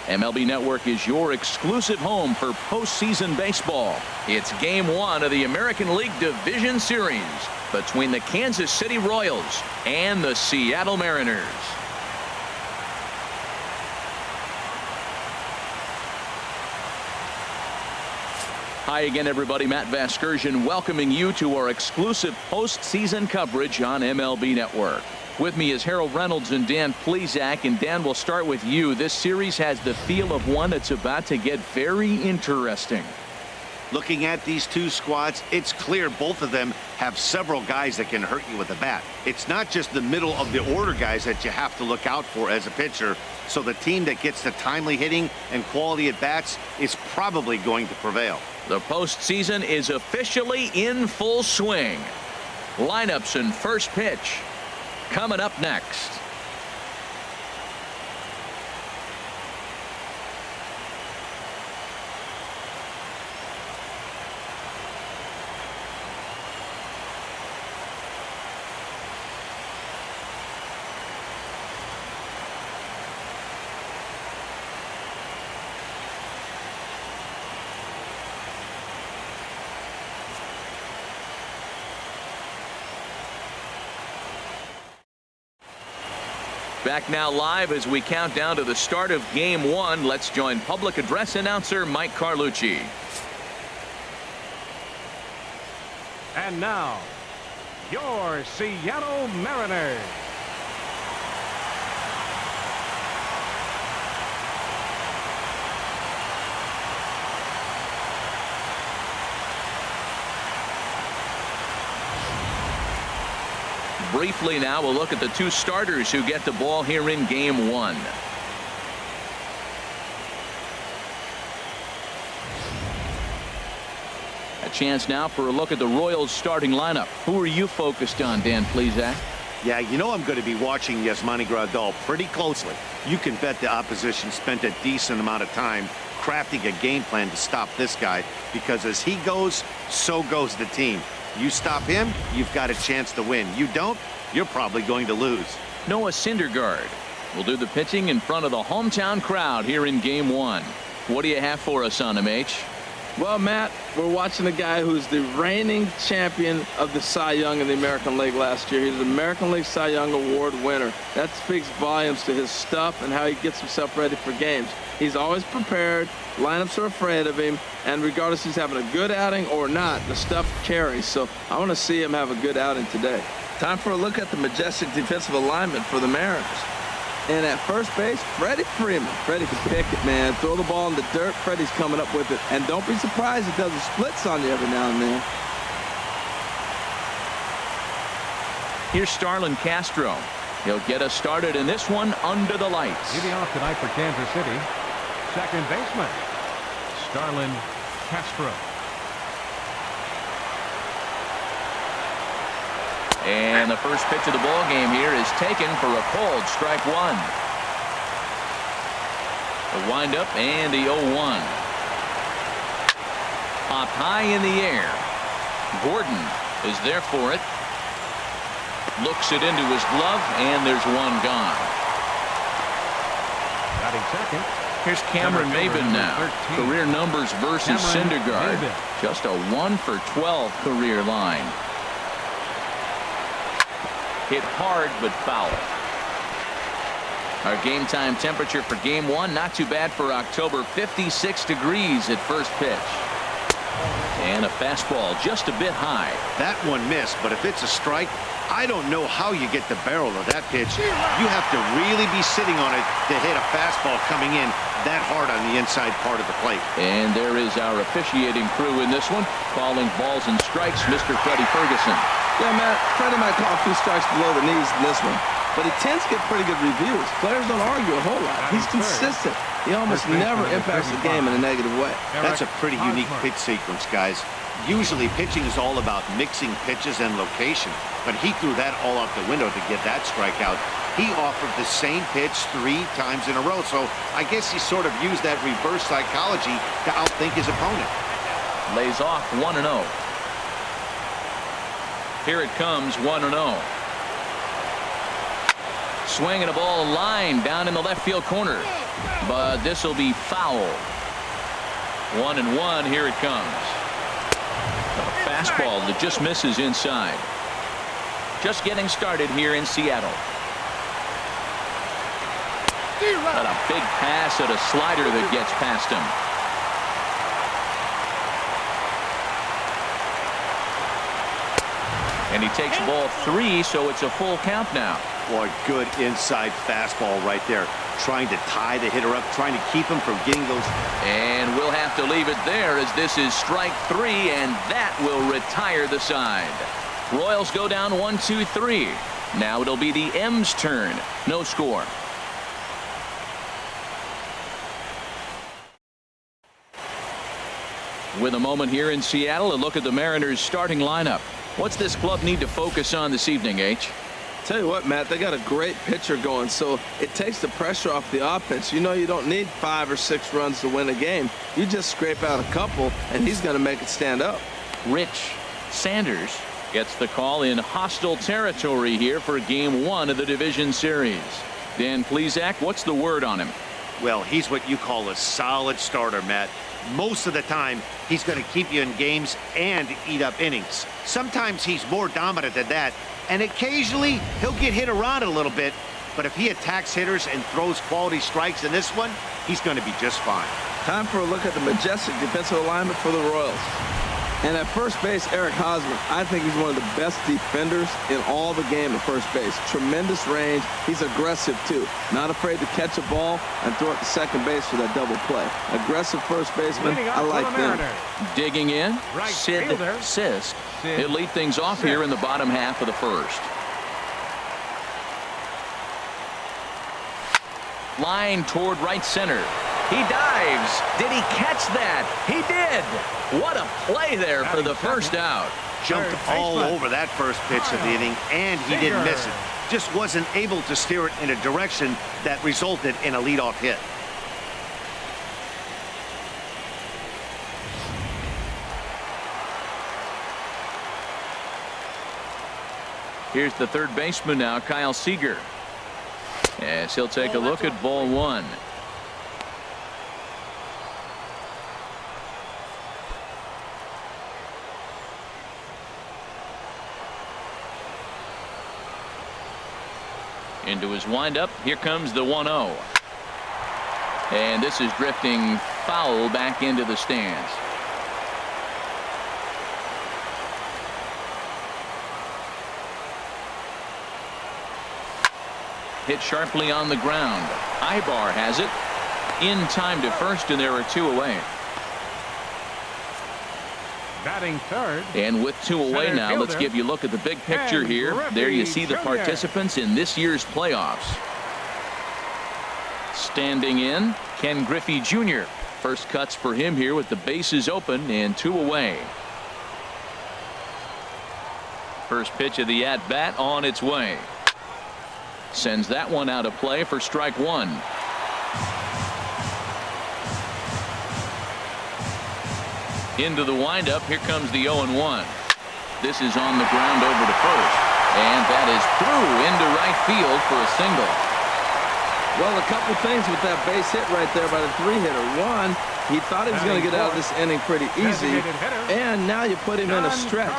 MLB Network is your exclusive home for postseason baseball. It's Game 1 of the American League Division Series between the Kansas City Royals and the Seattle Mariners. Hi again, everybody. Matt Vasgersian welcoming you to our exclusive postseason coverage on MLB Network. With me is Harold Reynolds and Dan Plesac. And Dan, we'll start with you. This series has the feel of one that's about to get very interesting. Looking at these two squads, it's clear both of them have several guys that can hurt you with a bat. It's not just the middle of the order guys that you have to look out for as a pitcher. So the team that gets the timely hitting and quality at bats is probably going to prevail. The postseason is officially in full swing. Lineups and first pitch coming up next. Back now live as we count down to the start of Game 1. Let's join public address announcer Mike Carlucci. And now, your Seattle Mariners. Briefly now, we'll look at the two starters who get the ball here in Game 1. A chance now for a look at the Royals starting lineup. Who are you focused on, Dan Plesac? Yeah, you know I'm going to be watching Yasmani Grandal pretty closely. You can bet the opposition spent a decent amount of time crafting a game plan to stop this guy, because as he goes, so goes the team. You stop him, you've got a chance to win. You don't, you're probably going to lose. Noah Syndergaard will do the pitching in front of the hometown crowd here in Game 1. What do you have for us on him, H? Well, Matt, we're watching a guy who's the reigning champion of the Cy Young in the American League last year. He's the American League Cy Young Award winner. That speaks volumes to his stuff and how he gets himself ready for games. He's always prepared. Lineups are afraid of him. And regardless if he's having a good outing or not, the stuff carries. So I want to see him have a good outing today. Time for a look at the majestic defensive alignment for the Mariners. And at first base, Freddie Freeman. Freddie can pick it, man. Throw the ball in the dirt. Freddie's coming up with it. And don't be surprised it doesn't splits on you every now and then. Here's Starlin Castro. He'll get us started in this one under the lights. Leading off tonight for Kansas City, second baseman, Starlin Castro. And the first pitch of the ball game here is taken for a cold strike one. The windup and the 0-1. Popped high in the air. Gordon is there for it. Looks it into his glove, and there's one gone. Batting second. Here's Cameron Maybin now. 13. Career numbers versus Syndergaard. Maybin. Just a 1-for-12 career line. Hit hard but foul. Our game time temperature for Game 1, not too bad for October, 56 degrees at first pitch. And a fastball just a bit high. That one missed, but if it's a strike, I don't know how you get the barrel of that pitch. You have to really be sitting on it to hit a fastball coming in that hard on the inside part of the plate. And there is our officiating crew in this one, calling balls and strikes, Mr. Freddie Ferguson. Yeah, Matt, Freddie might call a few strikes below the knees in this one, but he tends to get pretty good reviews. Players don't argue a whole lot. He's consistent. He almost never impacts the game in a negative way. That's a pretty unique pitch sequence, guys. Usually pitching is all about mixing pitches and location, but he threw that all out the window to get that strikeout. He offered the same pitch 3 times in a row, so I guess he sort of used that reverse psychology to outthink his opponent. Lays off 1-0. Here it comes, 1-0. Swinging a ball line down in the left field corner. but this will be foul. 1-1. Here it comes. A fastball that just misses inside. Just getting started here in Seattle. But a big pass at a slider that gets past him. And he takes ball 3, so it's a full count now. Boy, good inside fastball right there. Trying to tie the hitter up, trying to keep him from getting those. And we'll have to leave it there as this is strike 3, and that will retire the side. Royals go down 1-2-3. Now it'll be the M's turn. No score. With a moment here in Seattle, a look at the Mariners starting lineup. What's this club need to focus on this evening, H? Tell you what, Matt, they got a great pitcher going, so it takes the pressure off the offense. You know you don't need 5 or 6 runs to win a game. You just scrape out a couple, and he's going to make it stand up. Rich Sanders gets the call in hostile territory here for Game 1 of the division series. Dan Plesac, what's the word on him? Well, he's what you call a solid starter, Matt. Most of the time, he's going to keep you in games and eat up innings. Sometimes he's more dominant than that, and occasionally he'll get hit around a little bit. But if he attacks hitters and throws quality strikes in this one, he's going to be just fine. Time for a look at the majestic defensive alignment for the Royals. And at first base, Eric Hosmer, I think he's one of the best defenders in all the game at first base. Tremendous range. He's aggressive, too. Not afraid to catch a ball and throw it to second base for that double play. Aggressive first baseman. I like them. Digging in, Right Sid fielder. Sisk. He'll lead things off here in the bottom half of the first. Line toward right center. He dives. Did he catch that? He did. What a play there for the first out. Jumped all over that first pitch of the inning, and he didn't miss it. Just wasn't able to steer it in a direction that resulted in a leadoff hit. Here's the third baseman now, Kyle Seager. As he'll take a look at ball 1. Into his windup. Here comes the 1-0. And this is drifting foul back into the stands. Hit sharply on the ground. Ibar has it in time to first, and there are 2 away. Batting third. And with 2 away Center now, let's fielder, give you a look at the big picture Ken here. Griffey There you see the Jr. participants in this year's playoffs. Standing in, Ken Griffey Jr. First cuts for him here with the bases open and 2 away. First pitch of the at-bat on its way. Sends that one out of play for strike 1. Into the windup. Here comes the 0-1. This is on the ground over to first. And that is through into right field for a single. Well, a couple things with that base hit right there by the 3-hitter. One, he thought he was going to get out of this inning pretty easy. And now you put him in a stretch.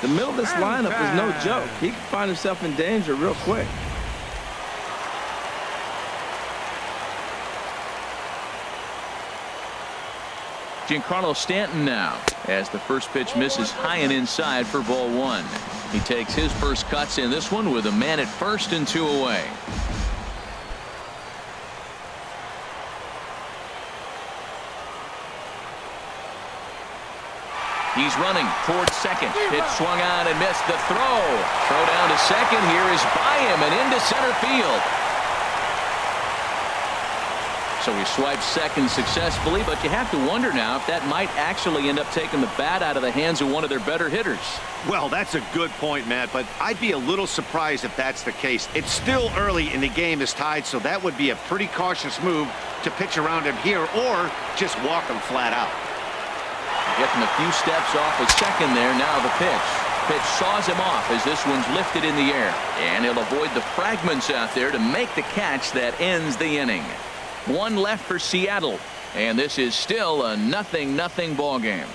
The middle of this lineup is no joke. He can find himself in danger real quick. Giancarlo Stanton now, as the first pitch misses high and inside for ball 1. He takes his first cuts in this one with a man at first and 2 away. He's running towards second. Pitch swung on and missed the throw. Throw down to second here is by him and into center field. So he swipes second successfully, but you have to wonder now if that might actually end up taking the bat out of the hands of one of their better hitters. Well, that's a good point, Matt, but I'd be a little surprised if that's the case. It's still early and the game is tied, so that would be a pretty cautious move to pitch around him here or just walk him flat out. Getting a few steps off of second there. Now the pitch. Pitch saws him off as this one's lifted in the air. And he'll avoid the fragments out there to make the catch that ends the inning. One left for Seattle, and this is still a 0-0 ball game.